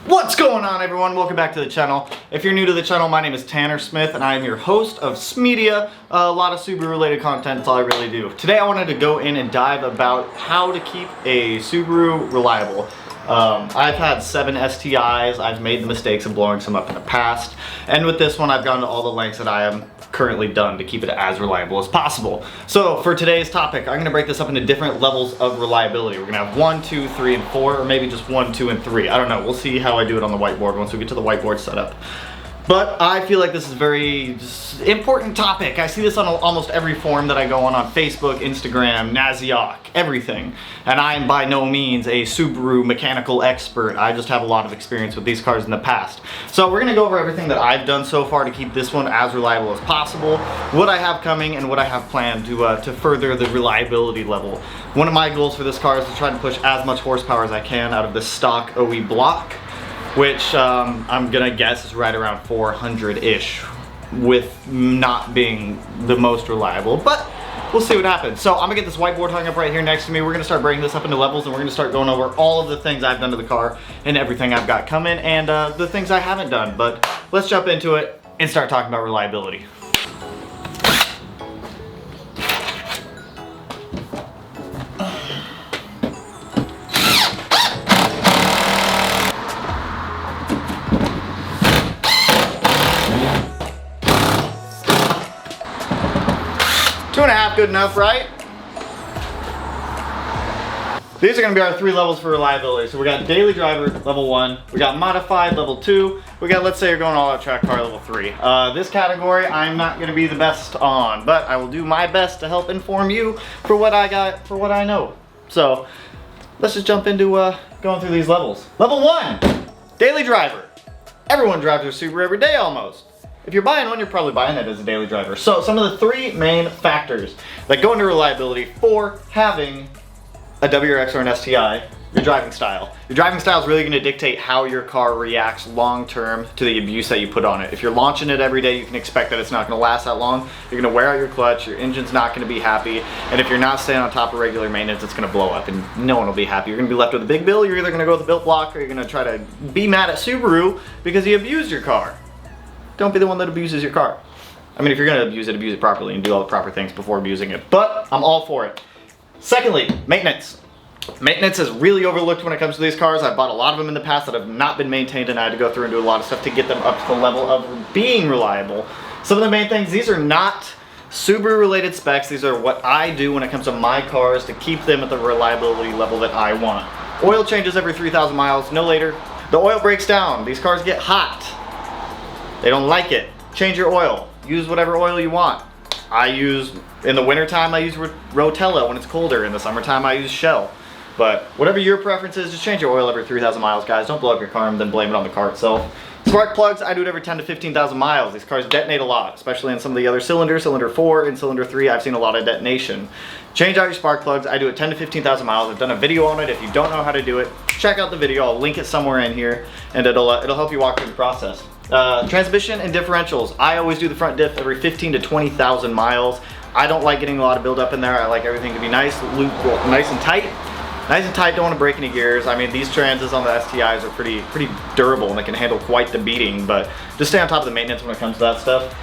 What's going on, everyone? Welcome back to the channel. If you're new to the channel, my name is Tanner Smith and I am your host of Smedia. A lot of Subaru related content, that's all I really do. Today I wanted to go in and dive about how to keep a Subaru reliable. I've had 7 STIs, I've made the mistakes of blowing some up in the past, and with this one I've gone to all the lengths that I am currently done to keep it as reliable as possible. So for today's topic, I'm going to break this up into different levels of reliability. We're going to have 1, 2, 3, and 4, or maybe just 1, 2, and 3. I don't know, we'll see how I do it on the whiteboard once we get to the whiteboard setup. But I feel like this is a very important topic. I see this on almost every forum that I go on Facebook, Instagram, Naziok, everything. And I am by no means a Subaru mechanical expert. I just have a lot of experience with these cars in the past. So we're gonna go over everything that I've done so far to keep this one as reliable as possible, what I have coming and what I have planned to further the reliability level. One of my goals for this car is to try to push as much horsepower as I can out of the stock OE block, which I'm gonna guess is right around 400-ish, with not being the most reliable, but we'll see what happens. So I'm gonna get this whiteboard hung up right here next to me. We're gonna start breaking this up into levels, and we're gonna start going over all of the things I've done to the car and everything I've got coming, and the things I haven't done. But let's jump into it and start talking about reliability. Two and a half, good enough, right? These are gonna be our 3 levels for reliability. So we got daily driver, level 1. We got modified, level 2. We got, let's say you're going all out track car, level 3. This category, I'm not gonna be the best on, but I will do my best to help inform you for what I got, for what I know. So let's just jump into going through these levels. Level 1, daily driver. Everyone drives their Subaru every day almost. If you're buying one, you're probably buying it as a daily driver. So some of the 3 main factors that go into reliability for having a WRX or an STI, your driving style. Your driving style is really gonna dictate how your car reacts long-term to the abuse that you put on it. If you're launching it every day, you can expect that it's not gonna last that long. You're gonna wear out your clutch, your engine's not gonna be happy, and if you're not staying on top of regular maintenance, it's gonna blow up and no one will be happy. You're gonna be left with a big bill. You're either gonna go with the built block or you're gonna try to be mad at Subaru because he abused your car. Don't be the one that abuses your car. I mean, if you're gonna abuse it properly and do all the proper things before abusing it. But I'm all for it. Secondly, maintenance. Maintenance is really overlooked when it comes to these cars. I bought a lot of them in the past that have not been maintained, and I had to go through and do a lot of stuff to get them up to the level of being reliable. Some of the main things, these are not Subaru related specs. These are what I do when it comes to my cars to keep them at the reliability level that I want. Oil changes every 3,000 miles, no later. The oil breaks down. These cars get hot. They don't like it. Change your oil. Use whatever oil you want. In the wintertime, I use Rotella when it's colder. In the summertime, I use Shell. But whatever your preference is, just change your oil every 3,000 miles, guys. Don't blow up your car and then blame it on the car itself. Spark plugs, I do it every 10 to 15,000 miles. These cars detonate a lot, especially in some of the other cylinders. Cylinder 4 and cylinder 3, I've seen a lot of detonation. Change out your spark plugs. I do it 10 to 15,000 miles. I've done a video on it. If you don't know how to do it, check out the video. I'll link it somewhere in here, and it'll help you walk through the process. Transmission and differentials. I always do the front diff every 15 to 20,000 miles. I don't like getting a lot of buildup in there. I like everything to be nice, nice and tight. Nice and tight, don't want to break any gears. I mean, these transes on the STIs are pretty durable and they can handle quite the beating, but just stay on top of the maintenance when it comes to that stuff.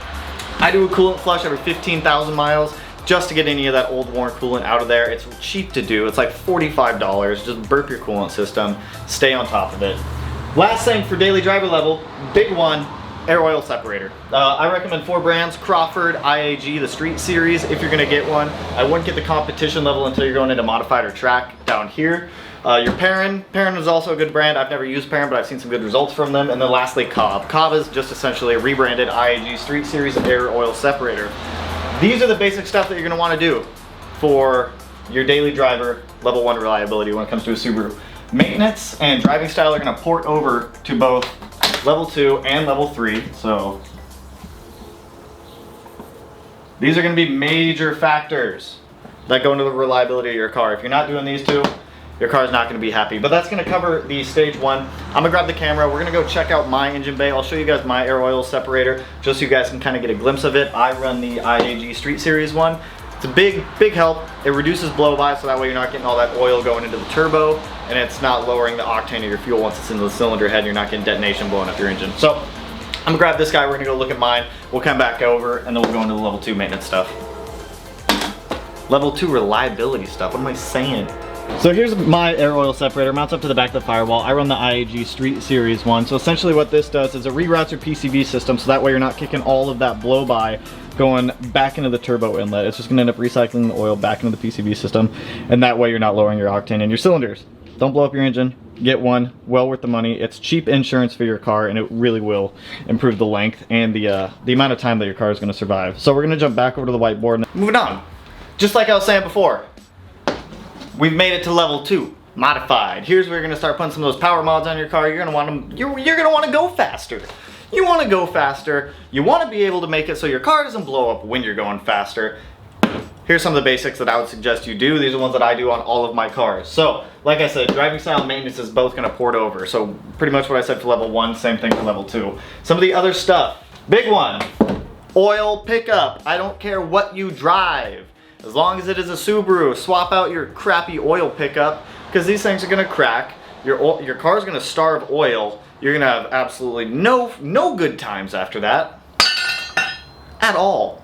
I do a coolant flush every 15,000 miles just to get any of that old worn coolant out of there. It's cheap to do. It's like $45. Just burp your coolant system. Stay on top of it. Last thing for daily driver level, big one, air oil separator. I recommend 4 brands, Crawford, IAG, the Street Series, if you're gonna get one. I wouldn't get the competition level until you're going into modified or track down here. Your Perrin is also a good brand. I've never used Perrin, but I've seen some good results from them. And then lastly, Cobb. Cobb is just essentially a rebranded IAG Street Series air oil separator. These are the basic stuff that you're gonna wanna do for your daily driver level 1 reliability when it comes to a Subaru. Maintenance and driving style are gonna port over to both level 2 and level 3, so these are going to be major factors that go into the reliability of your car. If you're not doing these 2, your car's not going to be happy. But that's going to cover the stage 1. I'm going to grab the camera. We're going to go check out my engine bay. I'll show you guys my air oil separator just so you guys can kind of get a glimpse of it. I run the IAG Street Series one. It's a big help. It reduces blow by, so that way you're not getting all that oil going into the turbo. and it's not lowering the octane of your fuel once it's into the cylinder head and you're not getting detonation blowing up your engine. So I'm gonna grab this guy, we're gonna go look at mine, we'll come back over, and then we'll go into the level 2 maintenance stuff. Level 2 reliability stuff, what am I saying? So here's my air oil separator, mounts up to the back of the firewall. I run the IAG Street Series one. So essentially what this does is it reroutes your PCV system, so that way you're not kicking all of that blow by going back into the turbo inlet. It's just gonna end up recycling the oil back into the PCV system, and that way you're not lowering your octane in your cylinders. Don't blow up your engine, get one, well worth the money. It's cheap insurance for your car, and it really will improve the length and the amount of time that your car is gonna survive. So we're gonna jump back over to the whiteboard and moving on. Just like I was saying before, we've made it to level 2, modified. Here's where you're gonna start putting some of those power mods on your car. You're gonna want to go faster. You want to go faster. You want to be able to make it so your car doesn't blow up when you're going faster. Here's some of the basics that I would suggest you do. These are ones that I do on all of my cars. So, like I said, driving style and maintenance is both gonna port over. So pretty much what I said for level 1, same thing for level 2. Some of the other stuff, big one, oil pickup. I don't care what you drive. As long as it is a Subaru, swap out your crappy oil pickup, because these things are gonna crack. Your car's gonna starve oil. You're gonna have absolutely no good times after that. At all.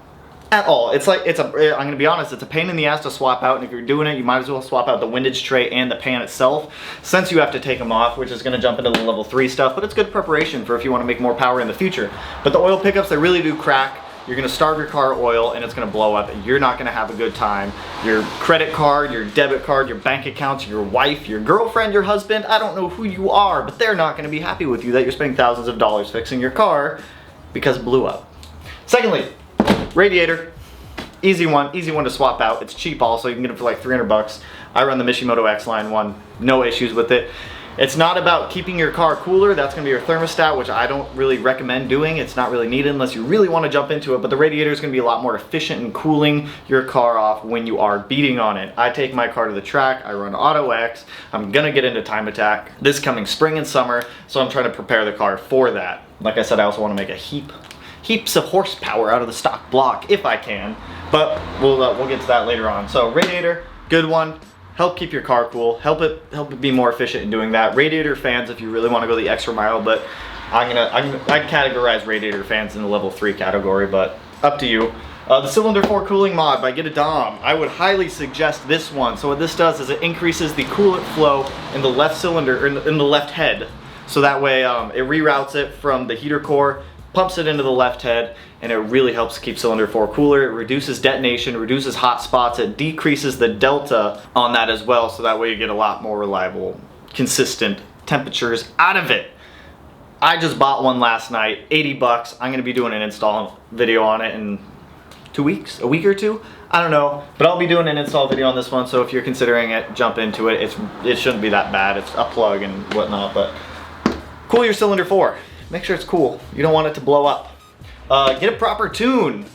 At all. It's like, I'm gonna be honest, it's a pain in the ass to swap out, and if you're doing it, you might as well swap out the windage tray and the pan itself, since you have to take them off, which is gonna jump into the level 3 stuff, but it's good preparation for if you wanna make more power in the future. But the oil pickups, they really do crack. You're gonna starve your car oil and it's gonna blow up and you're not gonna have a good time. Your credit card, your debit card, your bank accounts, your wife, your girlfriend, your husband, I don't know who you are, but they're not gonna be happy with you that you're spending thousands of dollars fixing your car because it blew up. Secondly, radiator. Easy one to swap out. It's cheap also, you can get it for like 300 bucks. I run the Mishimoto X-Line one, no issues with it. It's not about keeping your car cooler, that's gonna be your thermostat, which I don't really recommend doing. It's not really needed unless you really wanna jump into it, but the radiator is gonna be a lot more efficient in cooling your car off when you are beating on it. I take my car to the track, I run Auto X, I'm gonna get into time attack this coming spring and summer, so I'm trying to prepare the car for that. Like I said, I also wanna make a heaps of horsepower out of the stock block if I can, but we'll get to that later on. So radiator, good one. Help keep your car cool, help it be more efficient in doing that. Radiator fans if you really want to go the extra mile, but I'd categorize radiator fans in the level 3 category, but up to you. The cylinder 4 cooling mod by Get a Dom. I would highly suggest this one. So what this does is it increases the coolant flow in the left cylinder, or in the left head. So that way it reroutes it from the heater core, pumps it into the left head, and it really helps keep cylinder 4 cooler. It reduces detonation, reduces hot spots, it decreases the delta on that as well, so that way you get a lot more reliable, consistent temperatures out of it. I just bought one last night, 80 bucks. I'm gonna be doing an install video on it in 2 weeks, a week or two, I don't know, but I'll be doing an install video on this one, so if you're considering it, jump into it. It shouldn't be that bad. It's a plug and whatnot, but cool your cylinder 4. Make sure it's cool. You don't want it to blow up. Get a proper tune.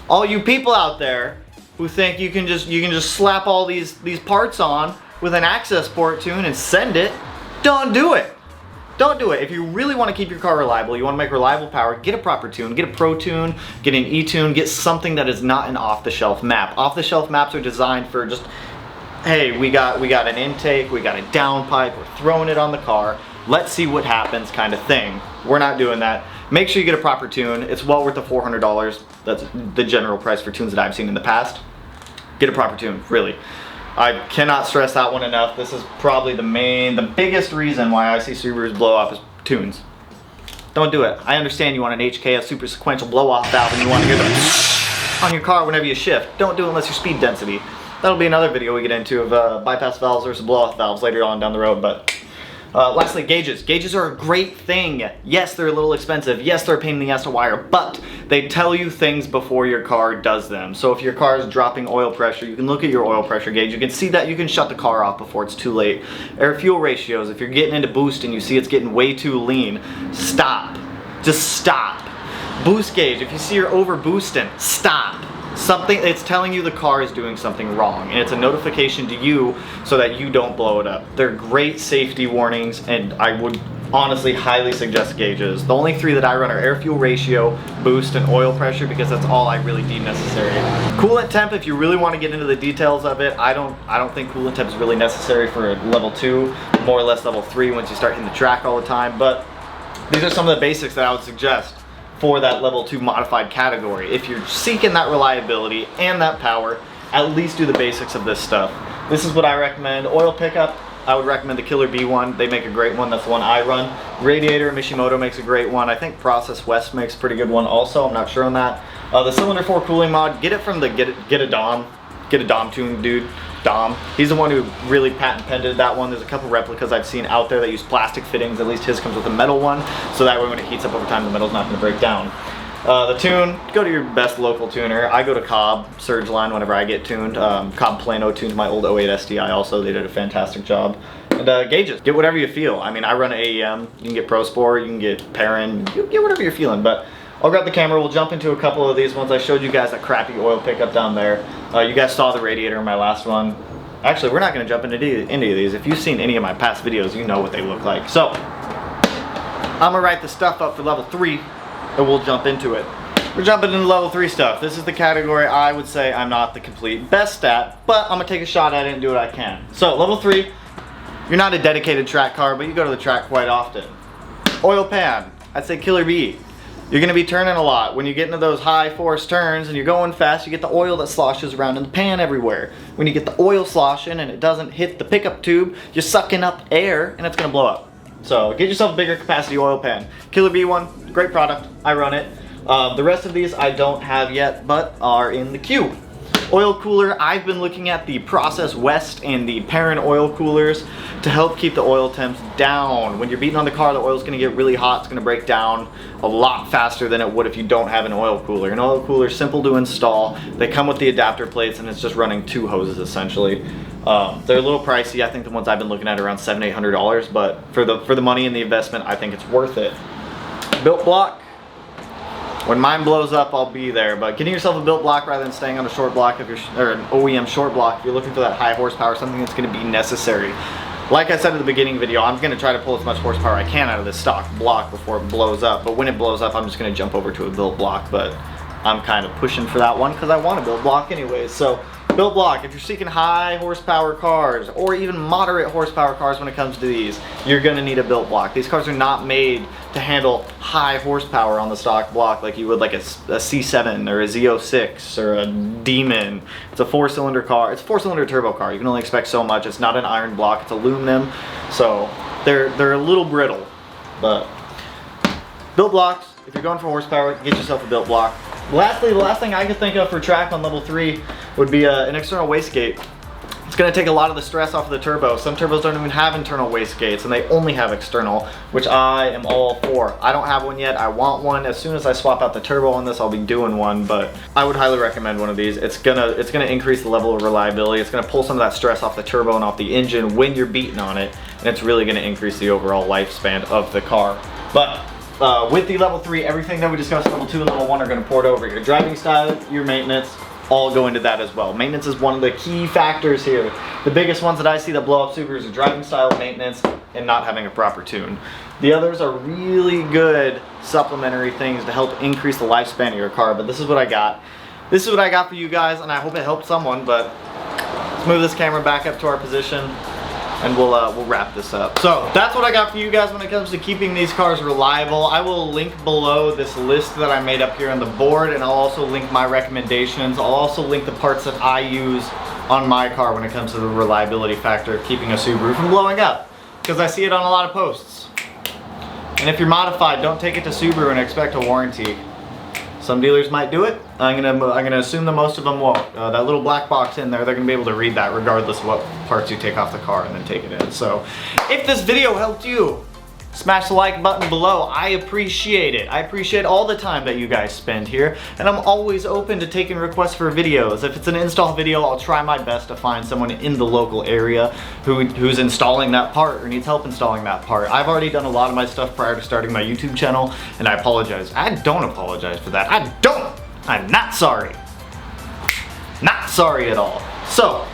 All you people out there who think you can just slap all these parts on with an access port tune and send it, don't do it. Don't do it. If you really want to keep your car reliable, you want to make reliable power, get a proper tune, get a pro tune, get an e-tune, get something that is not an off-the-shelf map. Off-the-shelf maps are designed for just, hey, we got an intake, we got a downpipe, we're throwing it on the car, let's see what happens kind of thing. We're not doing that. Make sure you get a proper tune. It's well worth the $400. That's the general price for tunes that I've seen in the past. Get a proper tune, really. I cannot stress that one enough. This is probably the biggest reason why I see Subarus blow up is tunes. Don't do it. I understand you want an HK, a super sequential blow off valve, and you want to hear the on your car whenever you shift. Don't do it unless your speed density. That'll be another video we get into of bypass valves versus blow off valves later on down the road, but lastly, gauges. Gauges are a great thing. Yes, they're a little expensive. Yes, they're a pain in the ass to wire, but they tell you things before your car does them. So if your car is dropping oil pressure, you can look at your oil pressure gauge. You can see that you can shut the car off before it's too late. Air fuel ratios, if you're getting into boost and you see it's getting way too lean, stop. Just stop. Boost gauge, if you see you're over boosting, stop. It's telling you the car is doing something wrong, and it's a notification to you so that you don't blow it up. They're great safety warnings, and I would honestly highly suggest gauges. The only three that I run are air fuel ratio, boost, and oil pressure because that's all I really deem necessary. Coolant temp, if you really want to get into the details of it, I don't think coolant temp is really necessary for level 2, more or less level 3 once you start hitting the track all the time. But these are some of the basics that I would suggest for that level 2 modified category. If you're seeking that reliability and that power, at least do the basics of this stuff. This is what I recommend. Oil pickup, I would recommend the Killer B one. They make a great one. That's the one I run. Radiator, Mishimoto makes a great one. I think Process West makes a pretty good one also. I'm not sure on that. The cylinder 4 cooling mod, get it from the Get a Dom tune dude. Dom. He's the one who really patent pended that one. There's a couple replicas I've seen out there that use plastic fittings. At least his comes with a metal one, so that way when it heats up over time, the metal's not going to break down. The tune, go to your best local tuner. I go to Cobb Surgeline whenever I get tuned. Cobb Plano tuned my old 08 STI also. They did a fantastic job. And gauges, get whatever you feel. I mean, I run AEM. You can get Pro Sport, you can get Perrin, you get whatever you're feeling. But I'll grab the camera. We'll jump into a couple of these ones. I showed you guys that crappy oil pickup down there. You guys saw the Radiator in my last one. Actually, we're not going to jump into any of these. If you've seen any of my past videos, you know what they look like. So, I'm going to write the stuff up for level 3, and we'll jump into it. We're jumping into level 3 stuff. This is the category I would say I'm not the complete best at, but I'm going to take a shot at it and do what I can. So, level 3, you're not a dedicated track car, but you go to the track quite often. Oil pan, I'd say Killer B. You're going to be turning a lot. When you get into those high force turns and you're going fast, you get the oil that sloshes around in the pan everywhere. When you get the oil sloshing and it doesn't hit the pickup tube, you're sucking up air and it's going to blow up. So get yourself a bigger capacity oil pan. Killer B one, great product. I run it. The rest of these I don't have yet, but are in the queue. Oil cooler, I've been looking at the Process West and the Perrin oil coolers to help keep the oil temps down. When you're beating on the car, the oil's going to get really hot. It's going to break down a lot faster than it would if you don't have an oil cooler. An oil cooler is simple to install. They come with the adapter plates and it's just running 2 hoses essentially. They're a little pricey. I think the ones I've been looking at are around $700-800, but for the money and the investment, I think it's worth it. Built block. When mine blows up, I'll be there, but getting yourself a built block rather than staying on a short block, if you're, or an OEM short block, if you're looking for that high horsepower, something that's going to be necessary. Like I said at the beginning video, I'm going to try to pull as much horsepower I can out of this stock block before it blows up, but when it blows up, I'm just going to jump over to a built block, but I'm kind of pushing for that one because I want a built block anyways. So built block, if you're seeking high horsepower cars or even moderate horsepower cars when it comes to these, you're going to need a built block. These cars are not made to handle high horsepower on the stock block like you would like a C7 or a Z06 or a Demon. It's a 4-cylinder car. It's a 4-cylinder turbo car. You can only expect so much. It's not an iron block. It's aluminum. So they're a little brittle. But built blocks, if you're going for horsepower, get yourself a built block. Lastly, the last thing I could think of for track on level 3 would be an external wastegate. It's going to take a lot of the stress off of the turbo. Some turbos don't even have internal wastegates and they only have external, which I am all for. I don't have one yet. I want one. As soon as I swap out the turbo on this, I'll be doing one, but I would highly recommend one of these. It's gonna increase the level of reliability. It's gonna pull some of that stress off the turbo and off the engine when you're beating on it, and it's really gonna increase the overall lifespan of the car. But with the level 3, everything that we discussed level 2 and level 1 are going to port over. Your driving style, your maintenance, all go into that as well. Maintenance is one of the key factors here. The biggest ones that I see that blow up Subarus are driving style, maintenance, and not having a proper tune. The others are really good supplementary things to help increase the lifespan of your car, but this is what I got. This is what I got for you guys, and I hope it helped someone, but let's move this camera back up to our position and we'll wrap this up. So that's what I got for you guys when it comes to keeping these cars reliable. I will link below this list that I made up here on the board, and I'll also link my recommendations. I'll also link the parts that I use on my car when it comes to the reliability factor of keeping a Subaru from blowing up, because I see it on a lot of posts. And if you're modified, don't take it to Subaru and expect a warranty. Some dealers might do it. I'm gonna assume that most of them won't. That little black box in there, they're gonna be able to read that regardless of what parts you take off the car and then take it in. So if this video helped you, smash the like button below. I appreciate it. I appreciate all the time that you guys spend here, and I'm always open to taking requests for videos. If it's an install video, I'll try my best to find someone in the local area who's installing that part or needs help installing that part. I've already done a lot of my stuff prior to starting my YouTube channel, and I apologize. I don't apologize for that. I don't. I'm not sorry. Not sorry at all. So,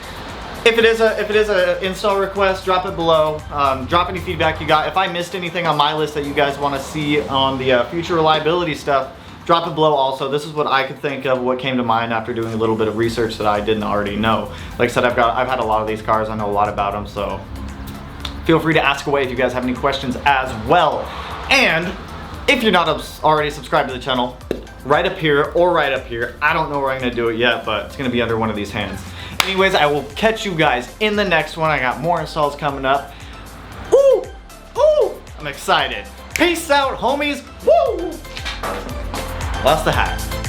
If it is a install request, drop it below. Drop any feedback you got. If I missed anything on my list that you guys want to see on the future reliability stuff, drop it below also. This is what I could think of, what came to mind after doing a little bit of research that I didn't already know. Like I said, I've had a lot of these cars. I know a lot about them, so feel free to ask away if you guys have any questions as well. And if you're not already subscribed to the channel, right up here or right up here. I don't know where I'm gonna do it yet, but it's gonna be under one of these hands. Anyways, I will catch you guys in the next one. I got more installs coming up. Woo! Woo! I'm excited. Peace out, homies. Woo! Lost the hat.